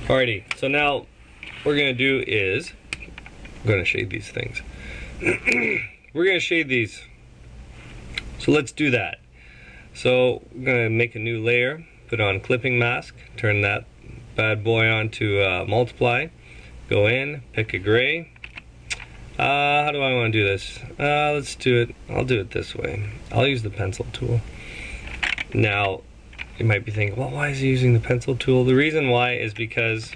Alrighty, so now what we're gonna do is we're gonna shade these things. We're gonna shade these. So let's do that. So we're gonna make a new layer, put on clipping mask, turn that bad boy on to multiply, go in, pick a gray. How do I want to do this? Let's do it. I'll do it this way. I'll use the pencil tool. Now, you might be thinking, well, why is he using the pencil tool? The reason why is because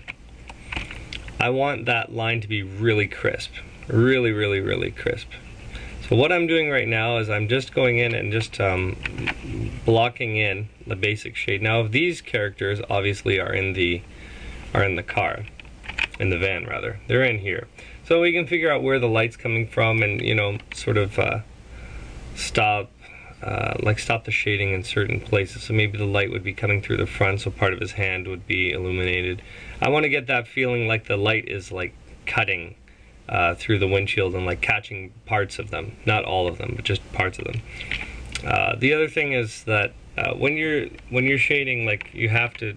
I want that line to be really crisp. Really crisp. So what I'm doing right now is I'm just going in and just blocking in the basic shade. Now, these characters obviously are in the car, in the van rather. They're in here. So we can figure out where the light's coming from and, you know, sort of stop the shading in certain places. So maybe the light would be coming through the front, so part of his hand would be illuminated. I want to get that feeling like the light is like cutting through the windshield and like catching parts of them, not all of them, but just parts of them. The other thing is that when you're shading, like, you have to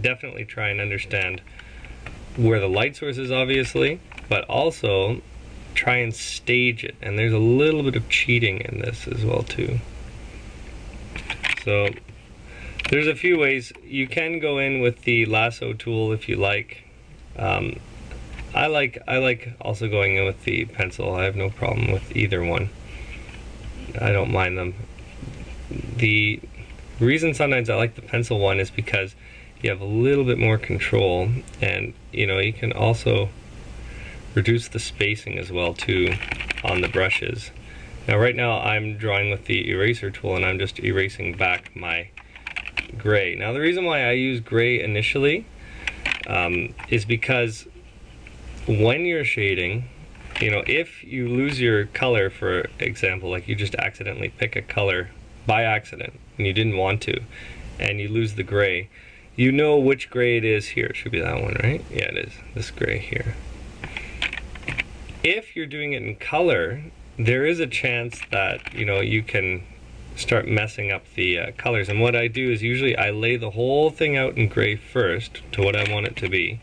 definitely try and understand where the light source is, obviously, but also try and stage it. And there's a little bit of cheating in this as well too. So there's a few ways. You can go in with the lasso tool if you like. I like also going in with the pencil. I have no problem with either one. I don't mind them. The reason sometimes I like the pencil one is because you have a little bit more control, and you know, you can also reduce the spacing as well too on the brushes. Now right now I'm drawing with the eraser tool and I'm just erasing back my gray. Now the reason why I use gray initially is because when you're shading, you know, if you lose your color, for example, like you just accidentally pick a color by accident and you didn't want to, and you lose the gray, you know which gray it is here. It should be that one, right? Yeah, it is. This gray here. If you're doing it in color, there is a chance that, you know, you can start messing up the colors. And what I do is usually I lay the whole thing out in gray first to what I want it to be,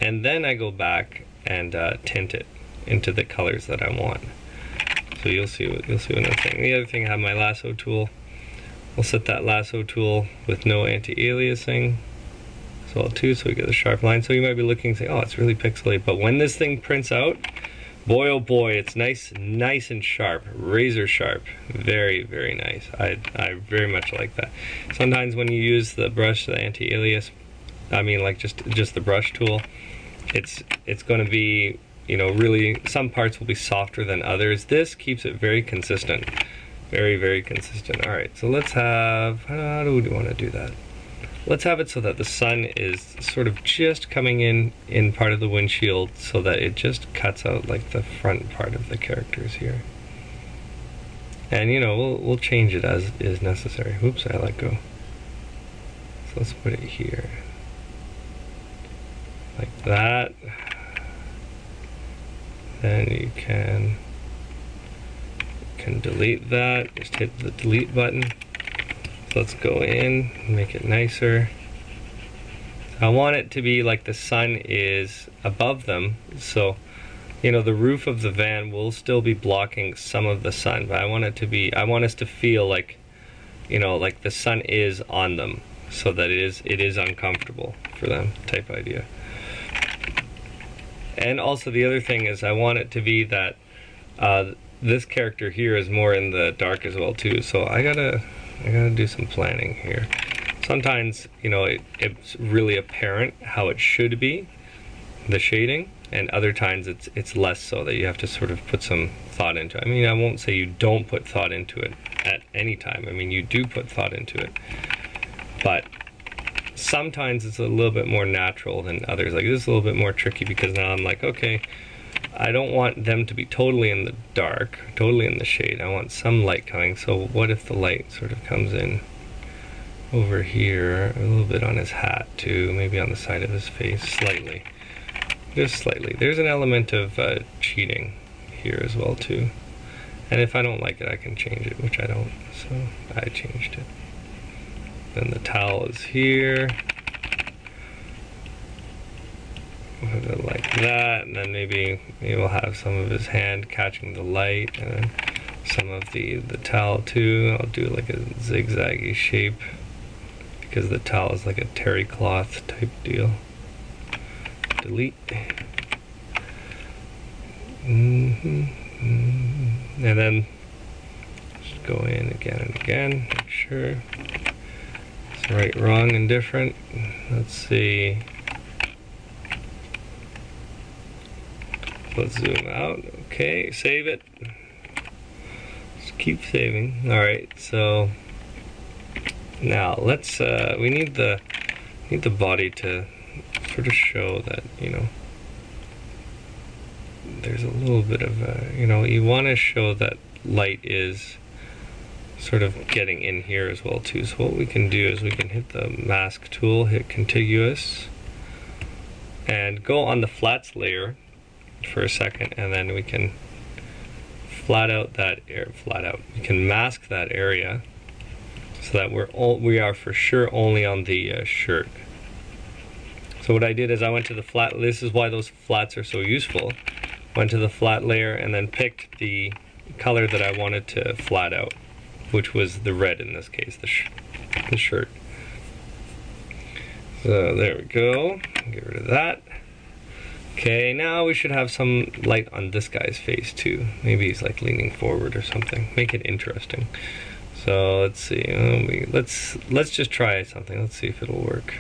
and then I go back and tint it into the colors that I want. So you'll see what I'm saying. The other thing, I have my lasso tool. We'll set that lasso tool with no anti-aliasing as well too, so we get a sharp line. So you might be looking and say, oh, it's really pixelated, but when this thing prints out, boy oh boy, it's nice and sharp, razor sharp. Very nice. I very much like that. Sometimes when you use the brush, the anti-alias, I mean like just the brush tool, it's going to be, you know, really, some parts will be softer than others. This keeps it very consistent. Very consistent. Alright, so let's have, how do we want to do that? Let's have it so that the sun is sort of just coming in part of the windshield, so that it just cuts out like the front part of the characters here. And you know, we'll change it as is necessary. Oops, I let go. So let's put it here. Like that. Then you can delete that. Just hit the delete button. So let's go in, make it nicer. I want it to be like the sun is above them, so you know, the roof of the van will still be blocking some of the sun, but I want us to feel like, you know, like the sun is on them, so that it is uncomfortable for them, type idea. And also the other thing is I want it to be that this character here is more in the dark as well too, so I gotta do some planning here. Sometimes, you know, it's really apparent how it should be, the shading, and other times it's less so, that you have to sort of put some thought into it. I mean, I won't say you don't put thought into it at any time. I mean, you do put thought into it, but sometimes it's a little bit more natural than others. Like this is a little bit more tricky because now I'm like, okay, I don't want them to be totally in the dark, totally in the shade. I want some light coming. So what if the light sort of comes in over here, a little bit on his hat too, maybe on the side of his face, slightly, just slightly. There's an element of cheating here as well too. And if I don't like it, I can change it, which I don't, so I changed it. Then the towel is here. put it like that, and then maybe we'll have some of his hand catching the light, and then some of the towel too. I'll do like a zigzaggy shape because the towel is like a terry cloth type deal. Delete. And then just go in again and again, make sure it's right, wrong, and different. Let's see. Let's zoom out. Okay, save it. Just keep saving. All right, so now let's. We need the body to sort of show that, you know, there's a little bit of you know, you want to show that light is sort of getting in here as well too. So what we can do is we can hit the mask tool, hit contiguous, and go on the flats layer for a second, and then we can flat out that we can mask that area so that we are for sure only on the shirt. So what I did is I went to the flat. This is why those flats are so useful. Went to the flat layer and then picked the color that I wanted to flat out, which was the red in this case, the shirt. So there we go. Get rid of that. Okay, now we should have some light on this guy's face too. Maybe he's like leaning forward or something. Make it interesting. So let's see. Let's just try something. Let's see if it'll work.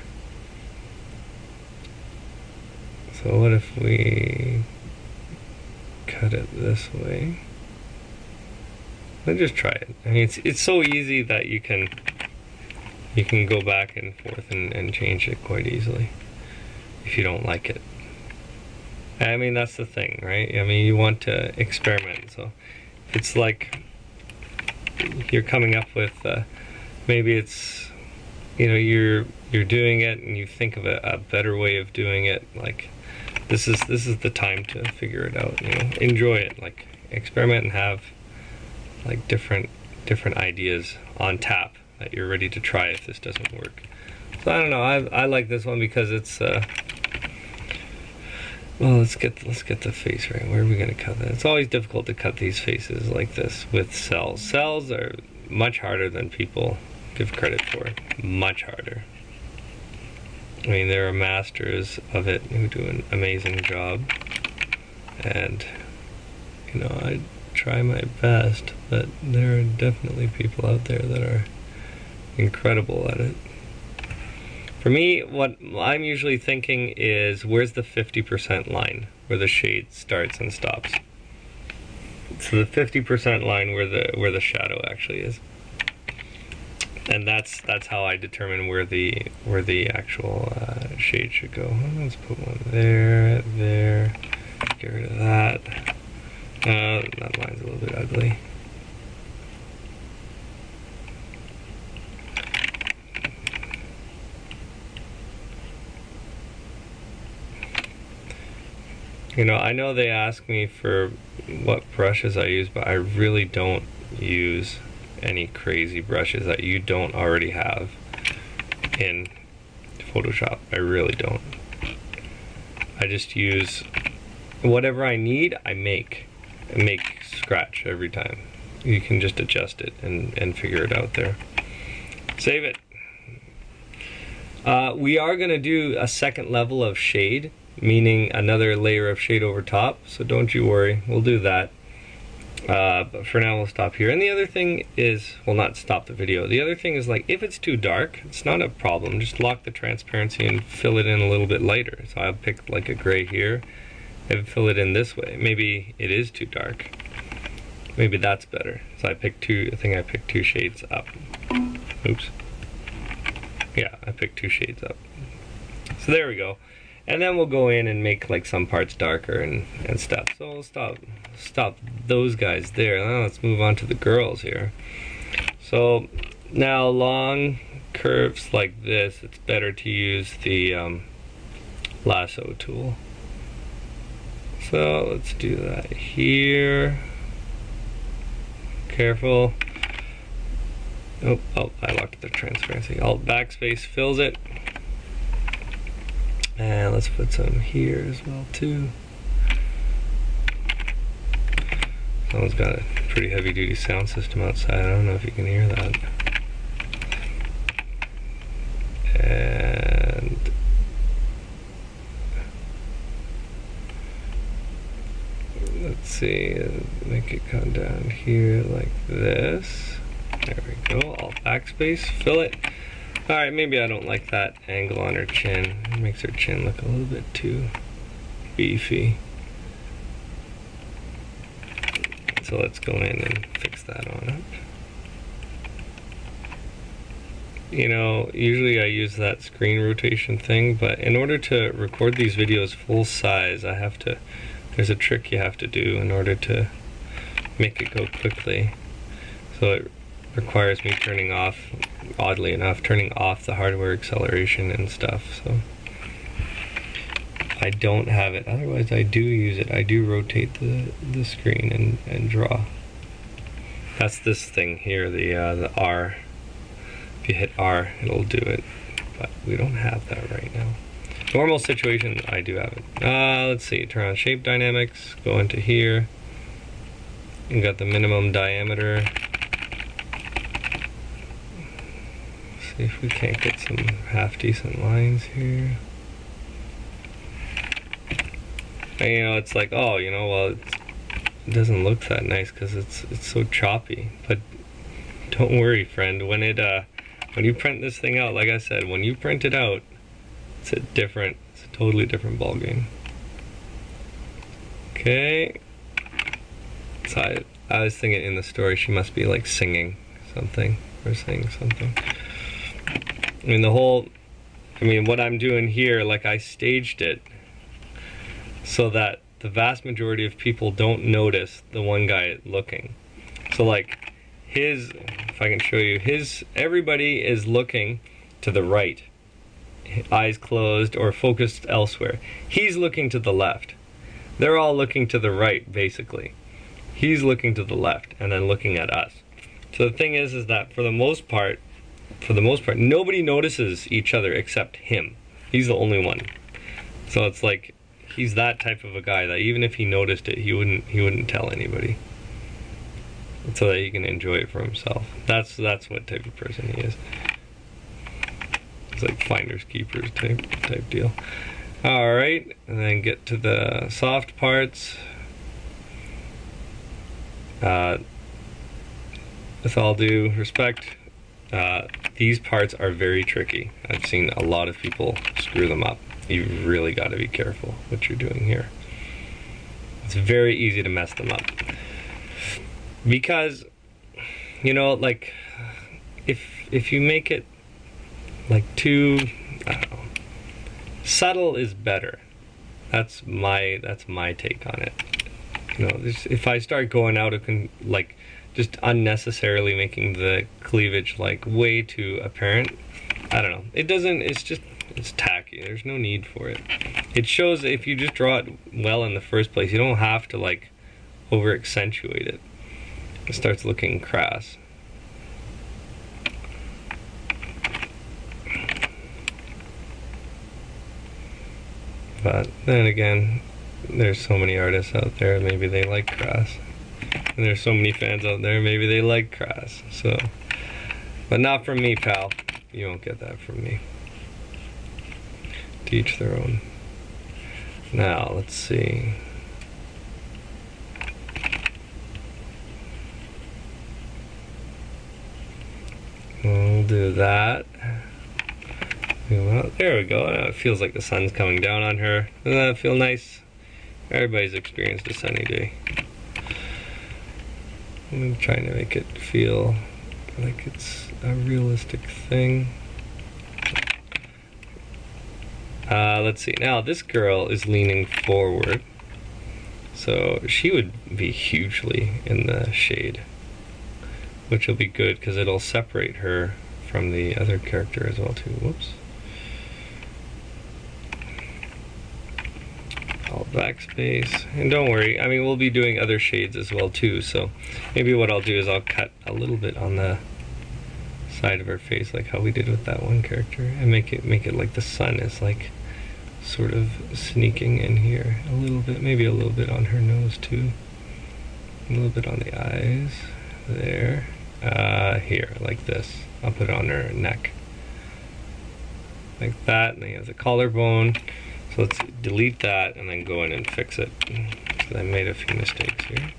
So what if we cut it this way? Let's just try it. I mean, it's so easy that you can go back and forth and change it quite easily if you don't like it. I mean, that's the thing, right? I mean, you want to experiment. So it's like you're coming up with maybe it's, you know, you're doing it and you think of a better way of doing it. Like this is the time to figure it out. You know, enjoy it. Like experiment and have like different ideas on tap that you're ready to try if this doesn't work. So I don't know. I like this one because it's. Well, let's get the face right. Where are we gonna cut that? It's always difficult to cut these faces like this with cells. Cells are much harder than people give credit for. Much harder. I mean, there are masters of it who do an amazing job, and you know, I try my best, but there are definitely people out there that are incredible at it. For me, what I'm usually thinking is, where's the 50% line where the shade starts and stops? So the 50% line where the shadow actually is, and that's how I determine where the actual shade should go. Let's put one there. Get rid of that. That line's a little bit ugly. You know, I know they ask me for what brushes I use, but I really don't use any crazy brushes that you don't already have in Photoshop. I really don't. I just use whatever I need. I make scratch every time. You can just adjust it and figure it out there. Save it. We are going to do a second level of shade, meaning another layer of shade over top, so don't you worry, we'll do that. But for now we'll stop here. And the other thing is, well, not stop the video, the other thing is, like, if it's too dark, it's not a problem, just lock the transparency and fill it in a little bit lighter. So I'll pick like a gray here and fill it in this way. Maybe it is too dark, maybe that's better. So I think I picked 2 shades up. Oops. Yeah, I picked 2 shades up. So there we go. And then we'll go in and make like some parts darker and stuff. So we'll stop those guys there. Now let's move on to the girls here. So now long curves like this, it's better to use the lasso tool. So let's do that here. Careful. Oh, I locked the transparency. Alt backspace fills it. And let's put some here as well too. Someone's got a pretty heavy duty sound system outside. I don't know if you can hear that. And let's see, make it come down here like this. There we go, Alt backspace, fill it. Alright, maybe I don't like that angle on her chin. It makes her chin look a little bit too beefy. So let's go in and fix that on it. You know, usually I use that screen rotation thing, but in order to record these videos full size, I have to, there's a trick you have to do in order to make it go quickly. So it requires me turning off, oddly enough, turning off the hardware acceleration and stuff. So I don't have it, otherwise I do use it. I do rotate the screen and draw. That's this thing here, the R. If you hit R, it'll do it, but we don't have that right now. Normal situation, I do have it. Let's see, turn on shape dynamics, go into here. You got the minimum diameter. See if we can't get some half decent lines here. And, you know, it's like, oh, you know, well, it doesn't look that nice because it's so choppy. But don't worry, friend. When you print this thing out, like I said, when you print it out, it's a totally different ballgame. Okay. So I was thinking in the story she must be like singing something or saying something. I mean, what I'm doing here, like I staged it so that the vast majority of people don't notice the one guy looking. So like if I can show you, everybody is looking to the right, eyes closed or focused elsewhere. He's looking to the left. They're all looking to the right, basically. He's looking to the left and then looking at us. So the thing is that for the most part, nobody notices each other except him. He's the only one. So it's like, he's that type of a guy that even if he noticed it, he wouldn't tell anybody. So that he can enjoy it for himself. That's what type of person he is. It's like finders keepers type deal. Alright, and then get to the soft parts. With all due respect, these parts are very tricky. I've seen a lot of people screw them up. You've really got to be careful what you're doing here. It's very easy to mess them up. Because, you know, like, if you make it, like, too, I don't know, subtle is better. That's my take on it. You know, if I start going out of, like, just unnecessarily making the cleavage, like, way too apparent, I don't know. It's tacky. There's no need for it. It shows if you just draw it well in the first place, you don't have to, like, over accentuate it. It starts looking crass. But then again, there's so many artists out there, maybe they like crass. And there's so many fans out there, maybe they like crass. So, but not from me, pal. You won't get that from me. To each their own. Now, let's see. We'll do that. Well, there we go. It feels like the sun's coming down on her. Doesn't that feel nice? Everybody's experienced a sunny day. I'm trying to make it feel like it's a realistic thing. Let's see. Now, this girl is leaning forward. So she would be hugely in the shade. Which will be good because it'll separate her from the other character as well too. Whoops. Alt backspace. And don't worry, I mean, we'll be doing other shades as well too, so maybe what I'll do is I'll cut a little bit on the side of her face like how we did with that one character and make it like the sun is like sort of sneaking in here a little bit, maybe a little bit on her nose too, a little bit on the eyes, there, here, like this. I'll put it on her neck, like that, and then you have the collarbone. So let's delete that and then go in and fix it. So I made a few mistakes here.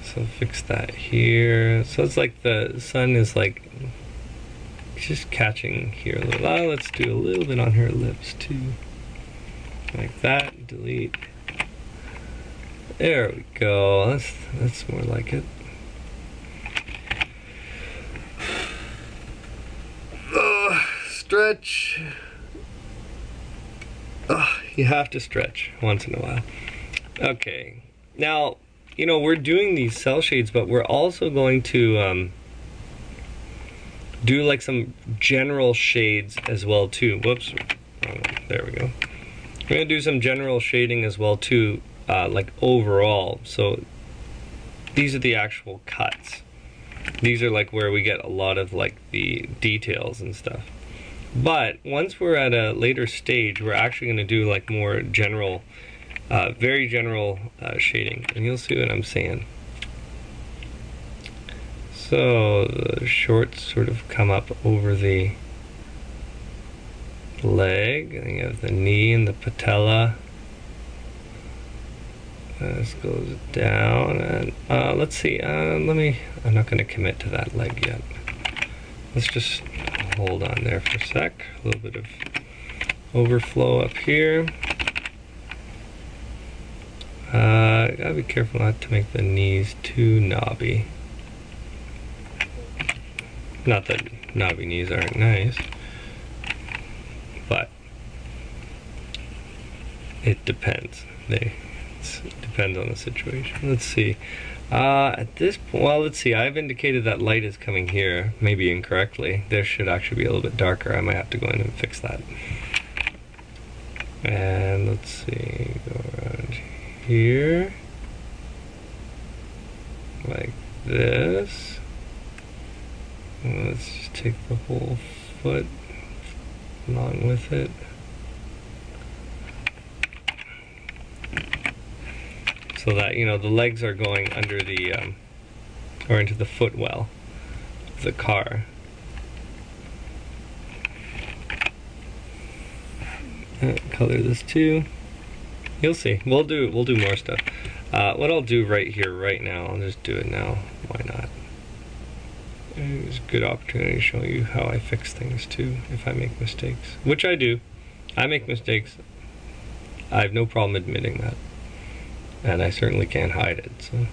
So fix that here. So it's like the sun is like just catching here a little. Oh, let's do a little bit on her lips too. Like that, delete. There we go, that's more like it. Stretch. You have to stretch once in a while. Okay, now, you know, we're doing these cell shades, but we're also going to do like some general shades as well too. Whoops, wrong one. There we go. We're gonna do some general shading as well too, like overall. So these are the actual cuts. These are like where we get a lot of like the details and stuff. But once we're at a later stage, we're actually going to do like more general, very general shading, and you'll see what I'm saying. So the shorts sort of come up over the leg, and you have the knee and the patella. This goes down, and let's see, I'm not going to commit to that leg yet. Let's just hold on there for a sec. A little bit of overflow up here. Gotta be careful not to make the knees too knobby. Not that knobby knees aren't nice, but it depends. It depends on the situation. Let's see. At this point, well, let's see, I've indicated that light is coming here, maybe incorrectly. This should actually be a little bit darker. I might have to go in and fix that. And let's see, go around here, like this. And let's just take the whole foot along with it. So that, you know, the legs are going under the, or into the footwell of the car. Color this too. You'll see. We'll do more stuff. What I'll do right here, right now, I'll just do it now. Why not? It's a good opportunity to show you how I fix things too, if I make mistakes. Which I do. I make mistakes. I have no problem admitting that. And I certainly can't hide it, so.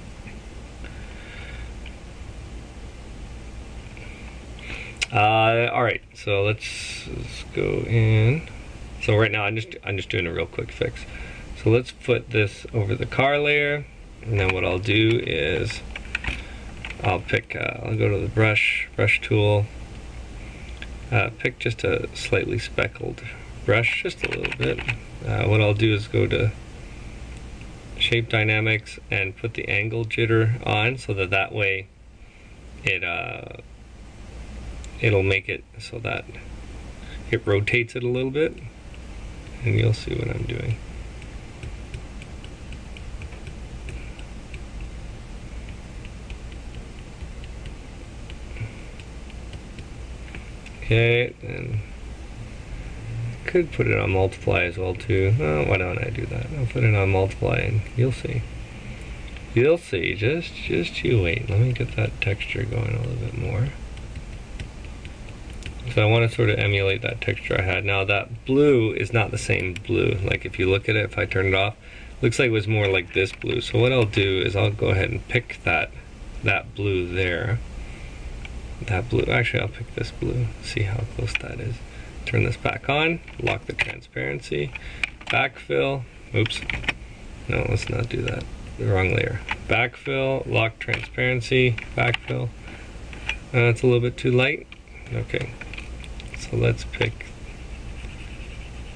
Alright, so let's go in. So right now I'm just doing a real quick fix. So let's put this over the car layer, and then what I'll do is I'll go to the brush tool, pick just a slightly speckled brush, just a little bit. What I'll do is go to shape dynamics and put the angle jitter on, so that way it'll make it so that it rotates it a little bit, and you'll see what I'm doing. Okay, and could put it on multiply as well too. Oh, why don't I do that? I'll put it on multiply and you'll see. You'll see, just you wait. Let me get that texture going a little bit more. So I want to sort of emulate that texture I had. Now that blue is not the same blue. Like if you look at it, if I turn it off, looks like it was more like this blue. So what I'll do is I'll go ahead and pick that blue there. That blue, actually I'll pick this blue, see how close that is. Turn this back on, lock the transparency, backfill, oops, no, let's not do that, the wrong layer. Backfill, lock transparency, backfill. It's a little bit too light. Okay, so let's pick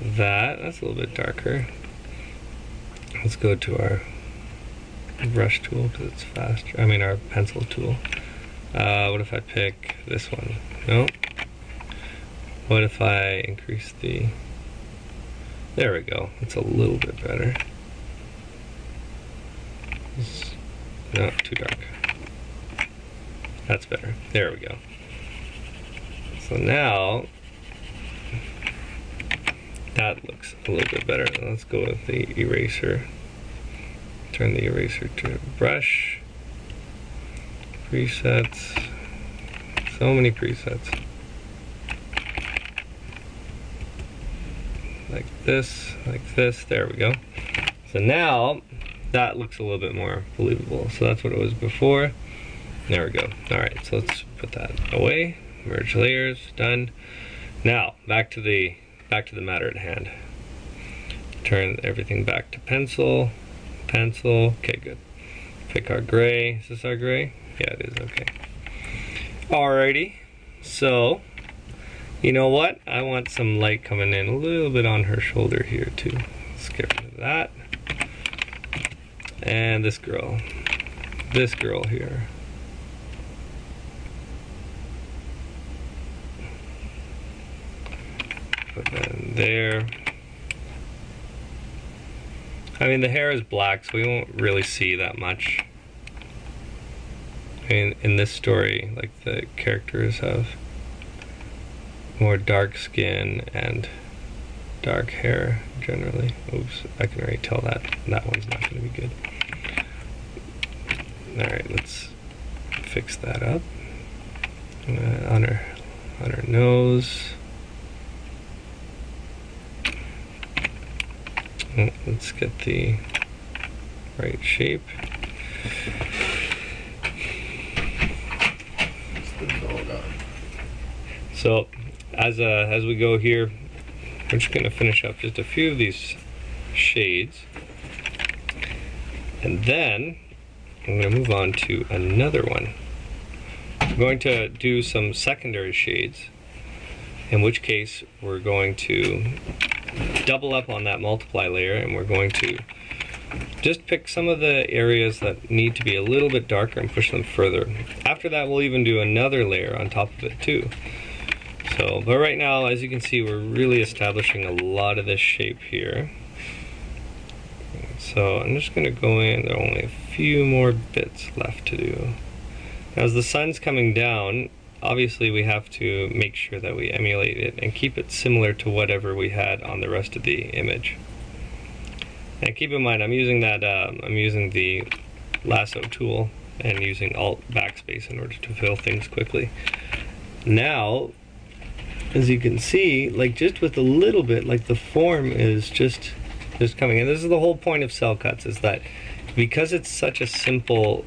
that. That's a little bit darker. Let's go to our brush tool because it's faster. I mean our pencil tool. What if I pick this one? No. What if I increase the There we go. It's a little bit better. No, too dark. That's better. There we go. So now that looks a little bit better. Let's go with the eraser. Turn the eraser to brush. Presets. So many presets. Like this, there we go. So now that looks a little bit more believable. So that's what it was before. There we go. Alright, so let's put that away. Merge layers, done. Now back to the matter at hand. Turn everything back to pencil. Pencil. Okay, good. Pick our gray. Is this our gray? Yeah, it is. Okay. Alrighty. So you know what? I want some light coming in a little bit on her shoulder here too. Let's get rid of that. And this girl here. Put that in there. I mean, the hair is black, so we won't really see that much. I mean, in this story, like, the characters have more dark skin and dark hair generally. Oops, I can already tell that one's not going to be good. Alright, let's fix that up. On her nose. Let's get the right shape. So as we go here, we're just going to finish up just a few of these shades, and then I'm going to move on to another one. I'm going to do some secondary shades, in which case we're going to double up on that multiply layer, and we're going to just pick some of the areas that need to be a little bit darker and push them further. After that, we'll even do another layer on top of it too. So, but right now, as you can see, we're really establishing a lot of this shape here. So I'm just going to go in. There are only a few more bits left to do. Now, as the sun's coming down, obviously we have to make sure that we emulate it and keep it similar to whatever we had on the rest of the image. And keep in mind, I'm using the lasso tool and using Alt backspace in order to fill things quickly. Now, as you can see, like, just with a little bit, like, the form is just coming in. This is the whole point of cell cuts, is that because it's such a simple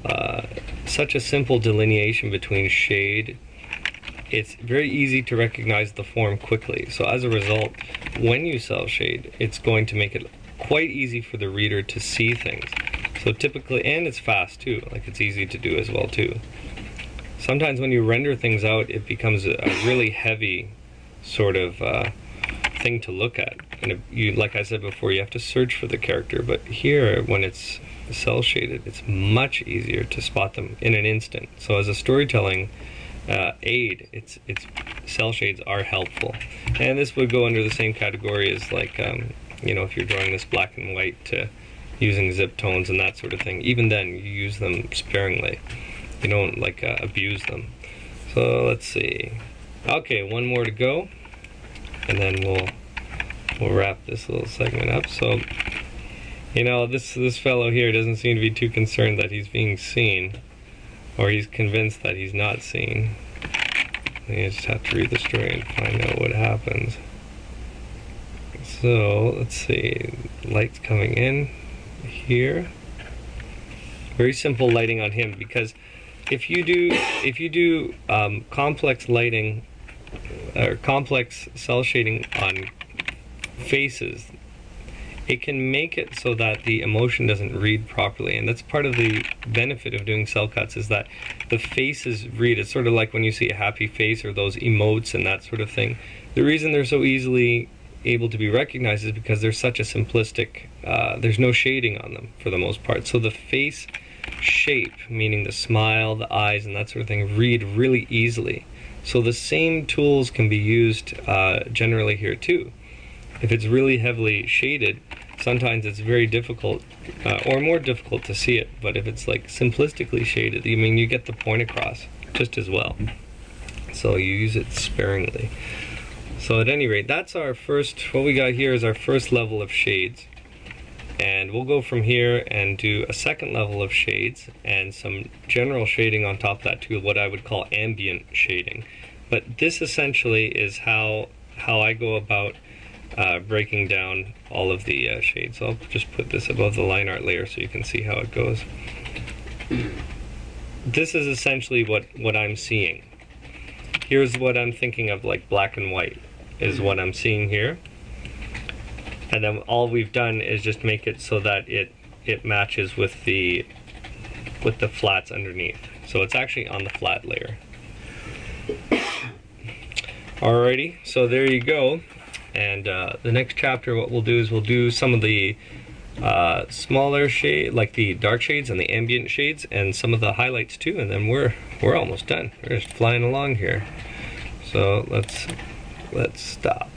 delineation between shade, it's very easy to recognize the form quickly. So as a result, when you cell shade, it's going to make it quite easy for the reader to see things. So typically, and it's fast too, like, it's easy to do as well too. Sometimes when you render things out, it becomes a really heavy sort of thing to look at, and if you, like I said before, you have to search for the character. But here, when it's cell shaded, it's much easier to spot them in an instant. So as a storytelling aid, it's cell shades are helpful, and this would go under the same category as, like, you know, if you're drawing this black and white to using zip tones and that sort of thing. Even then, you use them sparingly. You don't, like, abuse them. So let's see. Okay, one more to go, and then we'll wrap this little segment up. So, you know, this fellow here doesn't seem to be too concerned that he's being seen, or he's convinced that he's not seen. You just have to read the story and find out what happens. So let's see, light's coming in here. Very simple lighting on him, because if you do complex lighting or complex cell shading on faces, it can make it so that the emotion doesn't read properly. And that's part of the benefit of doing cell cuts, is that the faces read. It's sort of like when you see a happy face or those emotes and that sort of thing. The reason they're so easily able to be recognized is because they're such a simplistic, there's no shading on them for the most part. So the face shape, meaning the smile, the eyes, and that sort of thing, read really easily. So the same tools can be used generally here too. if it's really heavily shaded, sometimes it's very difficult, or more difficult to see it. But if it's like simplistically shaded, I mean, you get the point across just as well. So you use it sparingly. So at any rate, that's our first, what we got here is our first level of shades. And we'll go from here and do a second level of shades and some general shading on top of that too, what I would call ambient shading. But this essentially is how I go about breaking down all of the shades. So I'll just put this above the line art layer so you can see how it goes. This is essentially what I'm seeing. Here's what I'm thinking of, like black and white is what I'm seeing here. And then all we've done is just make it so that it matches with the flats underneath. So it's actually on the flat layer. Alrighty, so there you go. And the next chapter, what we'll do is we'll do some of the smaller shade, like the dark shades and the ambient shades, and some of the highlights too. And then we're almost done. We're just flying along here. So let's stop.